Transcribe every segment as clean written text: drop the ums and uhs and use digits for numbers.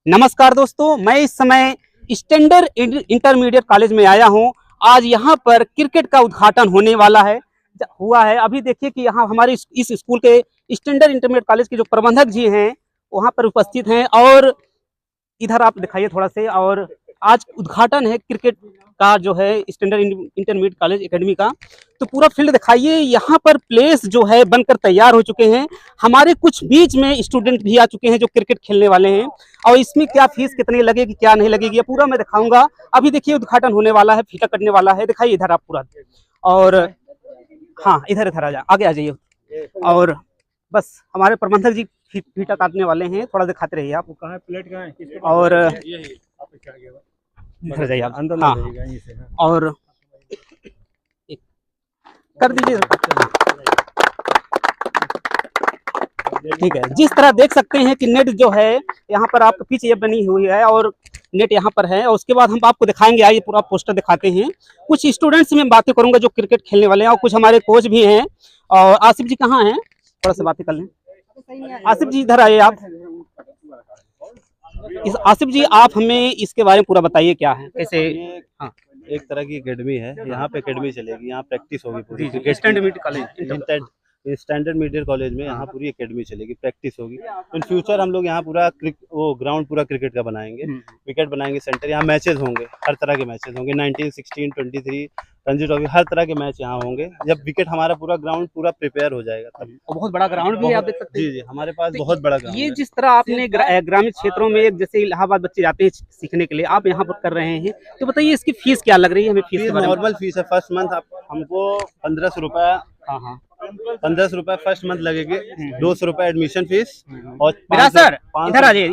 नमस्कार दोस्तों, मैं इस समय स्टैंडर्ड इंटरमीडिएट कॉलेज में आया हूं। आज यहां पर क्रिकेट का उद्घाटन होने वाला है हुआ है। अभी देखिए कि यहां हमारे इस स्कूल के स्टैंडर्ड इंटरमीडिएट कॉलेज के जो प्रबंधक जी हैं वहां पर उपस्थित हैं। और इधर आप दिखाइए थोड़ा से। और आज उद्घाटन है क्रिकेट का, जो है स्टैंडर्ड इंटरमीडिएट कॉलेज एकेडमी का। तो पूरा फील्ड दिखाइए। यहाँ पर प्लेस जो है बनकर तैयार हो चुके हैं। हमारे कुछ बीच में स्टूडेंट भी आ चुके हैं जो क्रिकेट खेलने वाले हैं। और इसमें क्या फीस कितनी लगेगी, क्या नहीं लगेगी, ये पूरा मैं दिखाऊंगा। अभी देखिए उद्घाटन होने वाला है, फीता कटने वाला है। दिखाइए इधर आप पूरा। और हाँ, इधर इधर आगे आ जाइए। और बस हमारे प्रबंधक जी फीता काटने वाले हैं, थोड़ा दिखाते रहिए आप। कहाँ है, प्लेट कहाँ है? और इधर जाइए आप अंदर। हाँ, और कर दीजिए। ठीक है, जिस तरह देख सकते हैं कि नेट जो है यहाँ पर आपके पीछे ये बनी हुई है और नेट यहाँ पर है। और उसके बाद हम आपको दिखाएंगे, आइए पूरा पोस्टर दिखाते हैं। कुछ स्टूडेंट्स में बातें करूंगा जो क्रिकेट खेलने वाले हैं, और कुछ हमारे कोच भी हैं। और आसिफ जी कहाँ हैं, थोड़ा सा बातें कर लें। आसिफ जी इधर आइए आप। आसिफ जी आप हमें इसके बारे में पूरा बताइए, क्या है कैसे। हाँ, एक तरह की एकेडमी है। यहाँ पे एकेडमी चलेगी, यहाँ प्रैक्टिस होगी पूरी। स्टैंडर्ड मीडियट कॉलेज में यहाँ पूरी एकेडमी चलेगी, प्रैक्टिस होगी। इन फ्यूचर हम लोग यहाँ पूरा वो ग्राउंड पूरा क्रिकेट का बनाएंगे, विकेट बनाएंगे, सेंटर। यहाँ मैचेस होंगे, हर तरह के मैचेस होंगे। 19, 16, 23 रणजी ट्रॉफी, हर तरह के मैच यहाँ होंगे। जब विकेट हमारा पूरा ग्राउंड पूरा प्रिपेयर हो जाएगा तब। बहुत बड़ा ग्राउंड भी है, आप देख सकते हैं। जी, हमारे पास बहुत बड़ा ग्राउंड ये जिस तरह आपने ग्रामीण क्षेत्रों में, जैसे इलाहाबाद बच्चे जाते हैं सीखने के लिए, आप यहाँ पर कर रहे हैं, तो बताइए इसकी फीस क्या लग रही है हमें। फीस नॉर्मल फीस है। फर्स्ट मंथ हमको 1500 रुपया, हाँ हाँ 1500 रुपए फर्स्ट मंथ लगेगी। 200 रुपए एडमिशन फीस और सर इधर आ जाइए,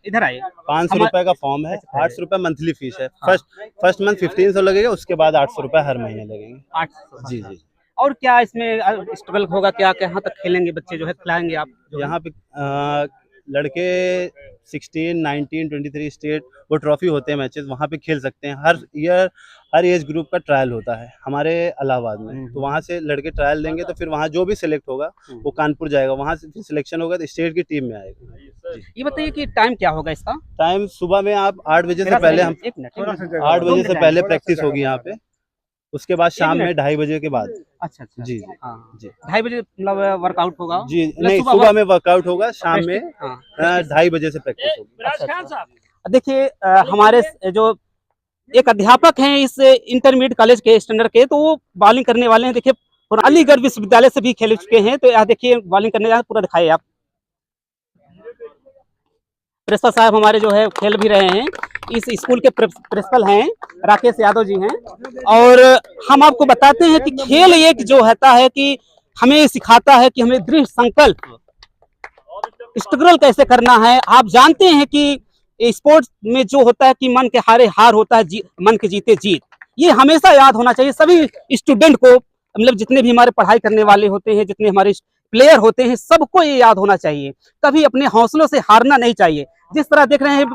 इधर आइए। 500 रुपए का फॉर्म है। 800 रुपए मंथली फीस है। फर्स्ट मंथ 1500 लगेगा, उसके बाद 800 रुपए हर महीने लगेंगे। 800। जी जी। और क्या इसमें स्ट्रगल होगा, क्या कहाँ तक खेलेंगे बच्चे, जो है खिलाएंगे आप यहाँ पे लड़के 16, 19, 23 स्टेट वो ट्रॉफी होते हैं मैचेस, वहाँ पे खेल सकते हैं। हर ईयर हर एज ग्रुप का ट्रायल होता है हमारे इलाहाबाद में। तो वहाँ से लड़के ट्रायल देंगे, तो फिर वहाँ जो भी सिलेक्ट होगा वो कानपुर जाएगा, वहाँ से फिर सिलेक्शन होगा तो स्टेट की टीम में आएगा। ये बताइए कि टाइम क्या होगा इसका। टाइम सुबह में आप 8 बजे से पहले, हम 8 बजे से पहले प्रैक्टिस होगी यहाँ पे। उसके बाद शाम में 2:30 बजे के बाद। अच्छा जी हाँ जी, 2:30 बजे मतलब वर्कआउट होगा जी। नहीं, सुबह में वर्कआउट होगा, शाम में 2:30 बजे से प्रैक्टिस होगी। देखिए हमारे जो एक अध्यापक हैं इस इंटरमीडिएट कॉलेज के स्टैंडर्ड के, तो वो बॉलिंग करने वाले हैं। देखिए अलीगढ़ विश्वविद्यालय से भी खेल चुके हैं, तो यहाँ देखिए बॉलिंग करने जा, पूरा दिखाइए आप। प्रिंसिपल साहब हमारे जो है खेल भी रहे हैं। इस स्कूल के प्रिंसिपल हैं राकेश यादव जी हैं। और हम आपको बताते हैं कि खेल एक जो होता है कि हमें सिखाता है कि हमें दृढ़ संकल्प, स्ट्रगल कैसे करना है। आप जानते हैं कि स्पोर्ट्स में जो होता है कि मन के हारे हार होता है, मन के जीते जीत। ये हमेशा याद होना चाहिए सभी स्टूडेंट को, मतलब जितने भी हमारे पढ़ाई करने वाले होते हैं, जितने हमारे प्लेयर होते हैं, सबको ये याद होना चाहिए। कभी अपने हौसलों से हारना नहीं चाहिए। जिस तरह देख रहे हैं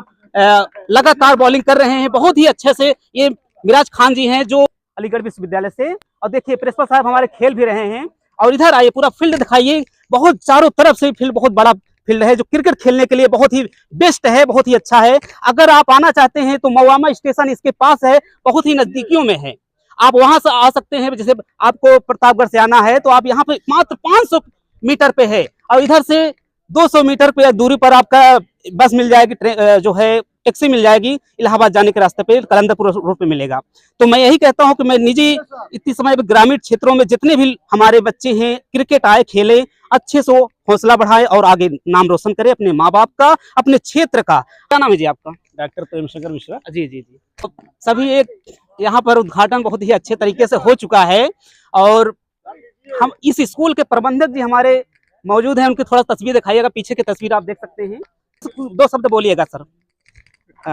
लगातार बॉलिंग कर रहे हैं बहुत ही अच्छे से। ये मिराज खान जी हैं जो अलीगढ़ विश्वविद्यालय से। और देखिए प्रिंसिपल साहब हमारे खेल भी रहे हैं। और इधर आइए, पूरा फील्ड दिखाइए। बहुत चारों तरफ से फील्ड, बहुत बड़ा फील्ड है जो क्रिकेट खेलने के लिए बहुत ही बेस्ट है, बहुत ही अच्छा है। अगर आप आना चाहते हैं तो मवामा स्टेशन इसके पास है, बहुत ही नजदीकियों में है। आप वहां से आ सकते हैं। जैसे आपको प्रतापगढ़ से आना है तो आप यहाँ पे मात्र 500 मीटर पे है। और इधर से 200 मीटर पे दूरी पर आपका बस मिल जाएगी, जो है टैक्सी मिल जाएगी। इलाहाबाद जाने के रास्ते पे कलंदरपुर रोड पे मिलेगा। तो मैं यही कहता हूं कि मैं निजी इतनी समय ग्रामीण क्षेत्रों में जितने भी हमारे बच्चे हैं क्रिकेट आए, खेले, अच्छे से हौसला बढ़ाए और आगे नाम रोशन करे अपने माँ बाप का, अपने क्षेत्र का। क्या नाम है जी आपका? डॉक्टर प्रेमशंकर मिश्रा। जी जी जी। तो सभी एक यहाँ पर उद्घाटन बहुत ही अच्छे तरीके से हो चुका है। और हम इस स्कूल के प्रबंधक जी हमारे मौजूद हैं, उनकी थोड़ा तस्वीर दिखाइएगा। पीछे की तस्वीर आप देख सकते हैं। 2 शब्द बोलिएगा सर।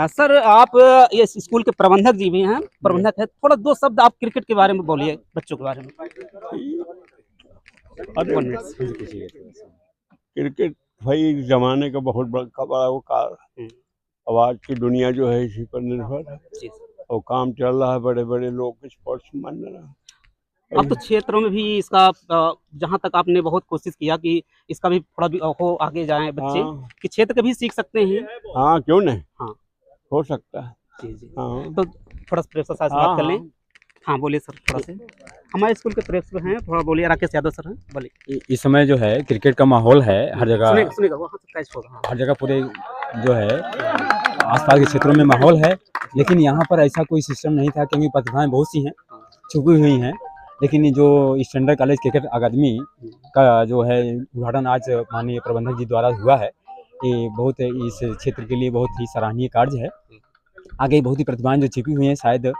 सर आप ये स्कूल के प्रबंधक जी भी हैं, प्रबंधक है, थोड़ा 2 शब्द आप क्रिकेट के बारे में बोलिए, बच्चों के बारे में। क्रिकेट भाई जमाने का बहुत बड़ा वो कार। अब आज की दुनिया जो है इसी पर निर्भर है और काम चल रहा है। बड़े बड़े लोग स्पोर्ट्स मान रहे हैं। अब तो क्षेत्रों में भी इसका जहाँ तक आपने बहुत कोशिश किया कि इसका भी थोड़ा भी हो आगे जाएं बच्चे हाँ कि क्षेत्र के भी सीख सकते हैं। हाँ, क्यों नहीं, हाँ हो सकता है। जी जी। हाँ तो थोड़ा सा प्रेफसर साहब से हाँ बात कर लें। हाँ। हाँ बोलिए सर थोड़ा से। हमारे स्कूल के प्रेफसर हैं, थोड़ा बोलिए। राकेश यादव सर हैं, बोलिए। इस समय जो है क्रिकेट का माहौल है हर जगह, सुनेगा सुनेगा वो कैच होगा। हाँ हर जगह पूरे जो है आसपास के क्षेत्रों में माहौल है, लेकिन यहाँ पर ऐसा कोई सिस्टम नहीं था क्योंकि प्रतिभाएं बहुत सी हैं, छुपी हुई हैं। लेकिन ये जो स्टैंडर्ड कॉलेज क्रिकेट अकादमी का जो है उद्घाटन आज माननीय प्रबंधक जी द्वारा हुआ है, ये बहुत इस क्षेत्र के लिए बहुत ही सराहनीय कार्य है। आगे बहुत ही प्रतिभाएं जो छिपी हुई हैं शायद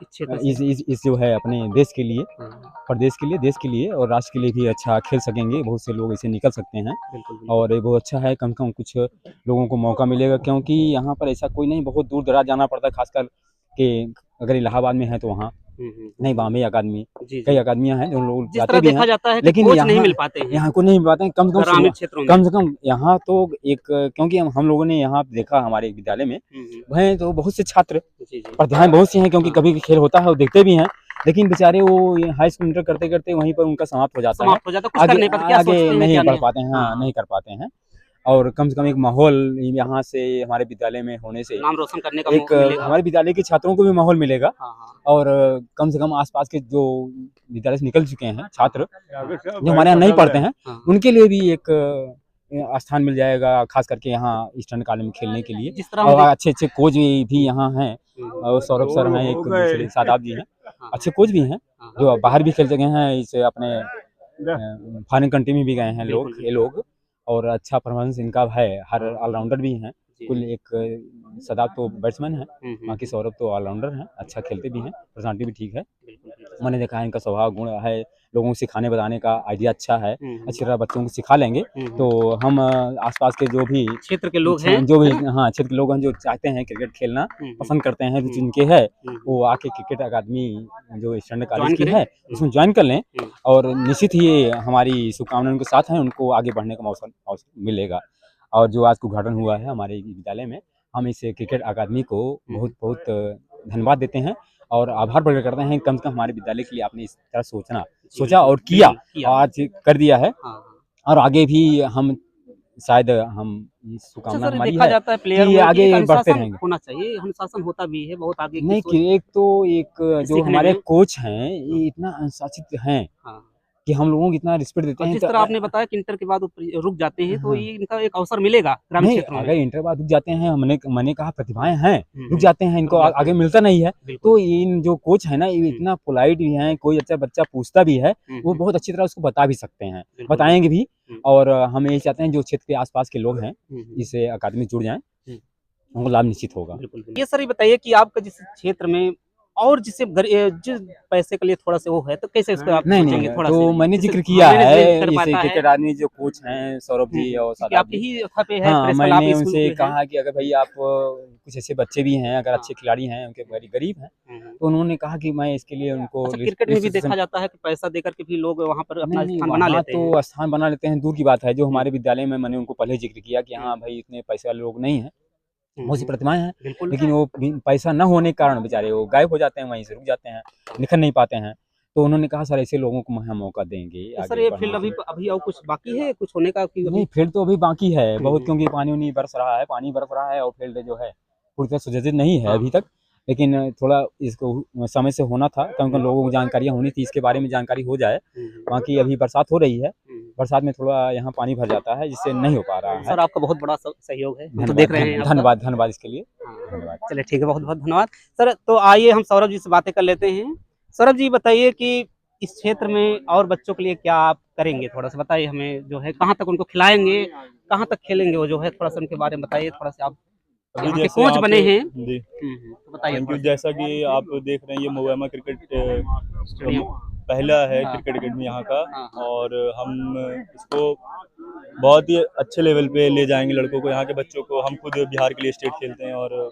क्षेत्र इस जो है अपने देश के लिए, प्रदेश के लिए, देश के लिए और राष्ट्र के लिए भी अच्छा खेल सकेंगे। बहुत से लोग इसे निकल सकते हैं और ये बहुत अच्छा है। कम से कम कुछ लोगों को मौका मिलेगा, क्योंकि यहाँ पर ऐसा कोई नहीं, बहुत दूर दराज जाना पड़ता है। खासकर कि अगर इलाहाबाद में है तो वहाँ नहीं, बॉम्बे अकादमी, कई अकादमियाँ हैं जो लोग जिस जाते तरह भी देखा हैं, जाता है कि लेकिन कोच यहाँ नहीं मिल पाते हैं यहाँ को नहीं मिल पाते हैं। कम ग्रामीण क्षेत्रों में। कम से कम यहाँ तो एक, क्योंकि हम लोगों ने यहाँ देखा हमारे विद्यालय में वह तो बहुत से छात्र प्रतिभाएं बहुत सी हैं, क्योंकि कभी भी खेल होता है वो देखते भी हैं, लेकिन बेचारे वो हाई स्कूल इंटर करते करते वहीं पर उनका समाप्त हो जाता है, आगे नहीं बढ़ पाते हैं। हाँ, नहीं कर पाते हैं। और कम से कम एक माहौल यहाँ से हमारे विद्यालय में होने से नाम रोशन करने का एक हमारे विद्यालय के छात्रों को भी माहौल मिलेगा। और कम से कम आसपास के जो विद्यालय से निकल चुके हैं छात्र जो हमारे यहाँ नहीं पढ़ते हैं, उनके लिए भी एक स्थान मिल जाएगा, खास करके यहाँ ईस्टर्न कॉलेज में खेलने के लिए। जिस तरह और अच्छे अच्छे कोच भी यहाँ हैं, और सौरभ सर हैं, एक दूसरे शादाब जी हैं, अच्छे कोच भी हैं जो बाहर भी खेल चुके हैं, इस अपने फॉरेन कंट्री में भी गए हैं ये लोग, और अच्छा परफॉर्मेंस इनका है। हर ऑलराउंडर भी हैं, कुल एक शादाब तो बैट्समैन है, बाकी सौरभ तो ऑलराउंडर हैं, अच्छा खेलते भी हैं, पर्सनालिटी भी ठीक है। मैंने देखा है इनका स्वभाव गुण है, लोगों को सिखाने बताने का आइडिया अच्छा है, अच्छी तरह बच्चों को सिखा लेंगे। तो हम आसपास के जो भी क्षेत्र के लोग हैं, जो भी हाँ क्षेत्र के लोग हैं जो चाहते हैं क्रिकेट खेलना पसंद करते हैं, रुचि उनके है, वो आके क्रिकेट अकादमी जो स्टैंडर्ड कॉलेज की है उसमें ज्वाइन कर लें, और निश्चित ही हमारी शुभकामनाएं उनके साथ हैं, उनको आगे बढ़ने का मौका मिलेगा। और जो आज उद्घाटन हुआ है हमारे विद्यालय में, हम इस क्रिकेट अकादमी को बहुत बहुत धन्यवाद देते हैं और आभार प्रकट करते हैं। कम से कम हमारे विद्यालय के लिए आपने इस तरह सोचा और किया, आज कर दिया है, और आगे भी हम शायद हम शुभकामना हमारी देखा जाता है प्लेयर कि आगे बढ़ते रहेंगे। होना चाहिए, अनुशासन होता भी है बहुत आगे नहीं कि एक तो एक जो हमारे कोच हैं ये इतना अनुशासित हैं कि हम लोगों को इतना रिस्पेक्ट देते हैं। जिस तरह आपने बताया कि इंटर के बाद रुक जाते हैं, तो ये इनका एक अवसर मिलेगा ग्रामीण क्षेत्रों में। अगर इंटर बाद रुक जाते हैं, मैंने कहा प्रतिभाएं हैं, रुक जाते हैं, इनको आगे मिलता नहीं है, तो इन जो कोच है ना ये इतना पोलाइट भी हैं, कोई अच्छा बच्चा पूछता भी है वो बहुत अच्छी तरह उसको बता भी सकते हैं, बताएंगे भी। और हम यही चाहते हैं जो क्षेत्र के आसपास के लोग हैं इस अकादमी जुड़ जाएं, उनको लाभ निश्चित होगा। ये सर ये बताइए कि आपका जिस क्षेत्र में और जिस पैसे के लिए थोड़ा सा वो है, तो कैसे इसको आप नहीं थोड़ा तो मैंने जिक्र किया है इसे क्रिकेट आदमी जो कोच हैं सौरभ जी और शादाब जी, हाँ मैंने उनसे कहा कि अगर भाई आप कुछ ऐसे बच्चे भी हैं, अगर अच्छे खिलाड़ी हैं, उनके गरीब हैं, तो उन्होंने कहा कि मैं इसके लिए उनको क्रिकेट में भी देखा जाता है कि पैसा देकर के भी लोग वहाँ पर अपना स्थान बना लेते हैं। तो स्थान बना लेते हैं दूर की बात है, जो हमारे विद्यालय में मैंने उनको पहले जिक्र किया कि हाँ भाई इतने पैसे वाले लोग नहीं हैं, बहुत सी प्रतिमाएं हैं, लेकिन वो पैसा न होने के कारण बेचारे वो गायब हो जाते हैं, वहीं से रुक जाते हैं, निखर नहीं पाते हैं। तो उन्होंने कहा सर ऐसे लोगों को हम मौका देंगे। तो सर ये फील्ड अभी और कुछ बाकी है कुछ होने का? नहीं फील्ड तो अभी बाकी है बहुत, क्योंकि पानी बरस रहा है और फील्ड जो है पूरी तरह सुसज्जित नहीं है अभी तक, लेकिन थोड़ा इसको समय से होना था, क्योंकि लोगों को जानकारियाँ होनी थी, इसके बारे में जानकारी हो जाए। बाकी अभी बरसात हो रही है, बरसात में थोड़ा यहाँ पानी भर जाता है जिससे नहीं हो पा रहा है। सर आपका बहुत बड़ा सहयोग है, तो देख रहे हैं। धन्यवाद इसके लिए, धन्यवाद। चलिए ठीक है, बहुत बहुत धन्यवाद सर। तो आइए हम सौरभ जी से बातें कर लेते हैं। सौरभ जी बताइए कि इस क्षेत्र में और बच्चों के लिए क्या आप करेंगे, थोड़ा सा बताइए हमें, जो है कहाँ तक उनको खिलाएंगे, कहाँ तक खेलेंगे, वो जो है थोड़ा सा उनके बारे में बताइए। थोड़ा सा आप यहाँ के कोच बने हैं, तो बताइए। Thank you. जैसा कि आप देख रहे हैं ये मोवेमा क्रिकेट पहला है क्रिकेट अकेडमी यहाँ का, और हम इसको बहुत ही अच्छे लेवल पे ले जाएंगे लड़कों को, यहाँ के बच्चों को। हम खुद बिहार के लिए स्टेट खेलते हैं और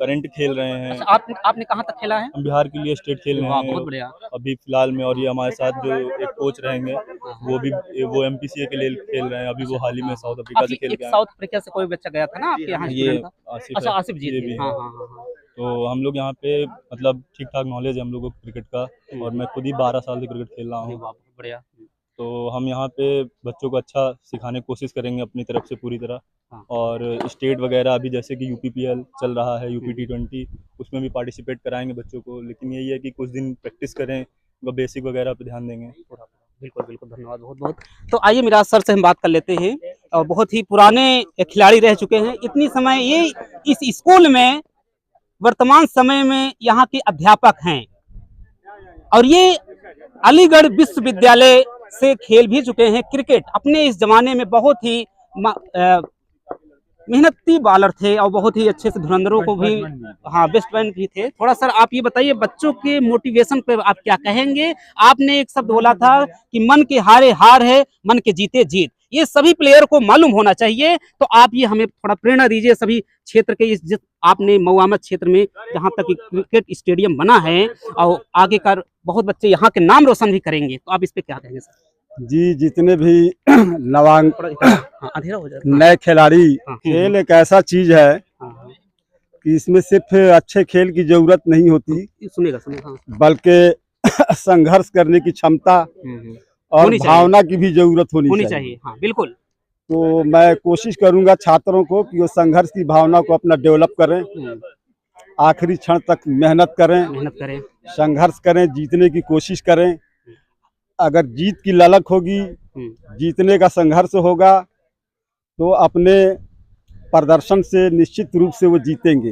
करंट खेल रहे हैं। अच्छा, आपने कहाँ तक खेला है? हम बिहार के लिए स्टेट खेल रहे हैं बहुत बढ़िया अभी फिलहाल में, और ये हमारे साथ जो एक कोच रहेंगे वो MPCA के लिए खेल रहे हैं। अभी वो हाल ही में साउथ अफ्रीका से खेल के आए। साउथ अफ्रीका से कोई बच्चा गया था ना आपके यहाँ? ये अच्छा आसिफ जी थे। हाँ। तो हम लोग यहाँ पे मतलब ठीक ठाक नॉलेज है हम लोगों को क्रिकेट का, और मैं खुद ही 12 साल से क्रिकेट खेल रहा अरे हूँ। वाह, बहुत बढ़िया। तो हम यहाँ पे बच्चों को अच्छा सिखाने की कोशिश करेंगे अपनी तरफ से पूरी तरह। हाँ। और स्टेट वगैरह अभी जैसे कि UPPL चल रहा है, UP T20, उसमें भी पार्टिसिपेट कराएंगे बच्चों को। लेकिन यही है कि कुछ दिन प्रैक्टिस करें, बेसिक वगैरह पे ध्यान देंगे। बिल्कुल बिल्कुल, धन्यवाद बहुत बहुत। तो आइए मिराज सर से हम बात कर लेते हैं, और बहुत ही पुराने खिलाड़ी रह चुके हैं। इतनी समय ये इस स्कूल में वर्तमान समय में यहाँ के अध्यापक हैं, और ये अलीगढ़ विश्वविद्यालय से खेल भी चुके हैं क्रिकेट। अपने इस जमाने में बहुत ही मेहनती बॉलर थे, और बहुत ही अच्छे से धुरंधरों को भी, हाँ, बेस्ट बैन भी थे। थोड़ा सर आप ये बताइए, बच्चों के मोटिवेशन पे आप क्या कहेंगे? आपने एक शब्द बोला था कि मन के हारे हार है, मन के जीते जीत। ये सभी प्लेयर को मालूम होना चाहिए। तो आप ये हमें थोड़ा प्रेरणा दीजिए सभी क्षेत्र के, इस आपने मऊआमत क्षेत्र में जहाँ तक क्रिकेट स्टेडियम बना है, और आगे कर बहुत बच्चे यहाँ के नाम रोशन भी करेंगे, तो आप इस पे क्या कहेंगे सर? जी, जितने भी नवांग हाँ, अंधेरा हो जाता है। नए खिलाड़ी, हाँ, खेल एक ऐसा चीज है हाँ, कि इसमें सिर्फ अच्छे खेल की जरूरत नहीं होती, सुनेगा सुनेगा, हाँ। बल्कि संघर्ष करने की क्षमता और होनी चाहिए। भावना की भी जरूरत होनी चाहिए। हाँ बिल्कुल। तो मैं कोशिश करूंगा छात्रों को कि वो संघर्ष की भावना को अपना डेवलप करें, आखिरी क्षण तक मेहनत करें, संघर्ष करें, जीतने की कोशिश करें। अगर जीत की ललक होगी, जीतने का संघर्ष होगा, तो अपने प्रदर्शन से निश्चित रूप से वो जीतेंगे।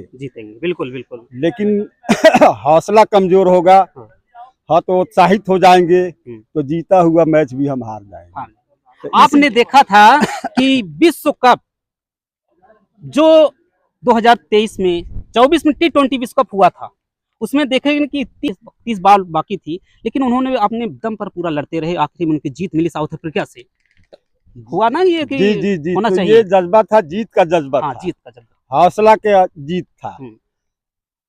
बिल्कुल बिल्कुल। लेकिन हौसला कमजोर होगा, हाँ, तो उत्साहित हो जाएंगे, तो जीता हुआ मैच भी हम हार जाएंगे। हाँ। तो आपने देखा था कि विश्व कप जो 2023 में 24 में T20 विश्व कप हुआ था, उसमें देखेंगे कि 30 बॉल बाकी थी, लेकिन उन्होंने अपने दम पर पूरा लड़ते रहे, आखिरी में उनकी जीत मिली साउथ अफ्रीका से। हुआ ना ये कि जी होना तो चाहिए। ये जज्बा था, जीत का जज्बा हाँ, था, जीत का जज्बा, हौसला के जीत था।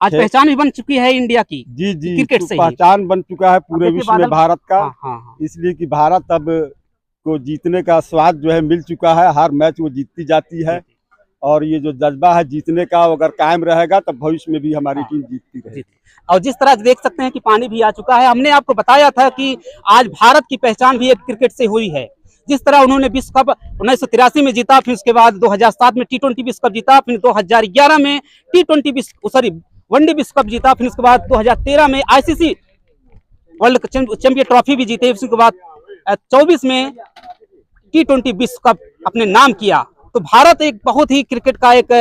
आज पहचान भी बन चुकी है इंडिया की। जी क्रिकेट तो से पहचान बन चुका है पूरे विश्व में भारत का। हाँ। इसलिए कि भारत अब को जीतने का स्वाद जो है मिल चुका है, हर मैच वो जीतती जाती है, और ये जो जज्बा है जीतने का अगर कायम रहेगा तब भविष्य में भी हमारी टीम जीतती रहेगी। और जिस तरह देख सकते हैं कि पानी भी आ चुका है, हमने आपको बताया था कि आज भारत की पहचान भी एक क्रिकेट से हुई है। जिस तरह उन्होंने विश्व कप 1983 में जीता, फिर उसके बाद 2007 में T20 विश्व कप जीता, फिर 2011 में वनडे विश्व कप जीता, फिर उसके बाद 2013 में ICC वर्ल्ड चैंपियन ट्रॉफी भी जीते, उसके बाद 24 में T20 विश्व कप अपने नाम किया। तो भारत एक बहुत ही क्रिकेट का एक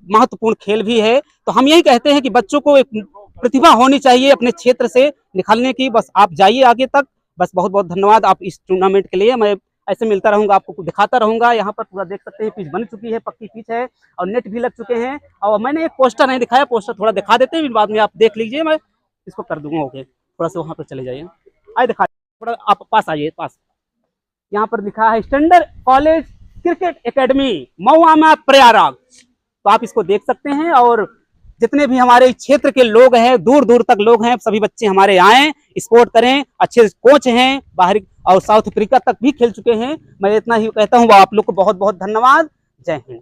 महत्वपूर्ण खेल भी है। तो हम यही कहते हैं कि बच्चों को एक प्रतिभा होनी चाहिए अपने क्षेत्र से निकालने की, बस आप जाइए आगे तक। बस बहुत बहुत धन्यवाद आप इस टूर्नामेंट के लिए। मैं ऐसे मिलता रहूंगा, आपको दिखाता रहूंगा। यहाँ पर पूरा देख सकते हैं पिच बन चुकी है, पक्की पिच है, और नेट भी लग चुके हैं। और मैंने एक पोस्टर नहीं दिखाया, पोस्टर थोड़ा दिखा देते हैं, बाद में आप देख लीजिए, मैं इसको कर दूंगा। ओके, थोड़ा सा वहाँ पर चले जाइए, आइए दिखा, थोड़ा आप पास आइए, पास। यहाँ पर लिखा है standard college cricket academy Mauaima Prayagraj. तो आप इसको देख सकते हैं, और जितने भी हमारे क्षेत्र के लोग हैं, दूर दूर तक लोग हैं, सभी बच्चे हमारे आए, स्पोर्ट करें। अच्छे कोच हैं बाहरी, और साउथ अफ्रीका तक भी खेल चुके हैं। मैं इतना ही कहता हूँ, आप लोग को बहुत बहुत धन्यवाद। जय हिंद।